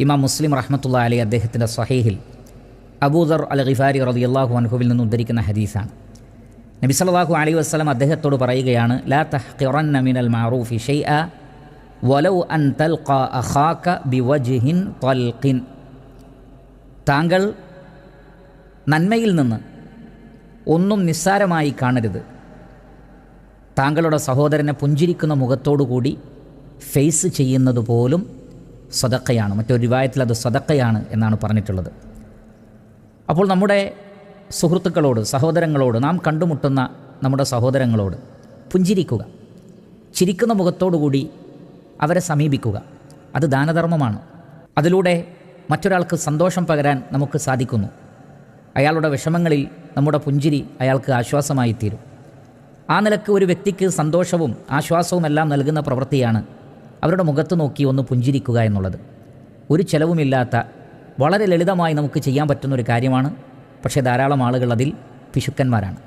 ഇമാം മുസ്ലിം റഹ്മത്തുള്ളാഹി അലൈഹി അദ്ദേഹത്തിൻ്റെ സ്വഹീഹിൽ അബൂദർ അൽ ഗിഫാരി റളിയല്ലാഹു അൻഹുവിൽ നിന്ന് ഉദ്ധരിക്കുന്ന ഹദീസാണ്. നബി സല്ലല്ലാഹു അലൈഹി വസല്ലം അദ്ദേഹത്തോട് പറയുകയാണ്, ലാ തഹ്ഖിറന്ന മിനൽ മഅറൂഫി ഷൈഅ വലൗ അൻ തൽഖാ അഖാക ബിവജ്ഹിൻ തൽഖിൻ. താങ്കൾ നന്മയിൽ നിന്ന് ഒന്നും നിസ്സാരമായി കാണരുത്. താങ്കളുടെ സഹോദരനെ പുഞ്ചിരിക്കുന്ന മുഖത്തോടുകൂടി ഫേസ് ചെയ്യുന്നത് പോലും സദഖയാണ്. മറ്റൊരു റിവായത്തിൽ അത് സദഖയാണ് എന്നാണ് പറഞ്ഞിട്ടുള്ളത്. അപ്പോൾ നമ്മുടെ സുഹൃത്തുക്കളോട്, സഹോദരങ്ങളോട്, നാം കണ്ടുമുട്ടുന്ന നമ്മുടെ സഹോദരങ്ങളോട് പുഞ്ചിരിക്കുക, ചിരിക്കുന്ന മുഖത്തോടുകൂടി അവരെ സമീപിക്കുക. അത് ദാനധർമ്മമാണ്. അതിലൂടെ മറ്റൊരാൾക്ക് സന്തോഷം പകരാൻ നമുക്ക് സാധിക്കുന്നു. അയാളുടെ വിഷമങ്ങളിൽ നമ്മുടെ പുഞ്ചിരി അയാൾക്ക് ആശ്വാസമായി തീരും. ആ നിലക്ക് ഒരു വ്യക്തിക്ക് സന്തോഷവും ആശ്വാസവും എല്ലാം നൽകുന്ന പ്രവൃത്തിയാണ് അവരുടെ മുഖത്ത് നോക്കി ഒന്ന് പുഞ്ചിരിക്കുക എന്നുള്ളത്. ഒരു ചെലവുമില്ലാത്ത വളരെ ലളിതമായി നമുക്ക് ചെയ്യാൻ പറ്റുന്നൊരു കാര്യമാണ്. പക്ഷേ ധാരാളം ആളുകൾ അതിൽ പിശുക്കന്മാരാണ്.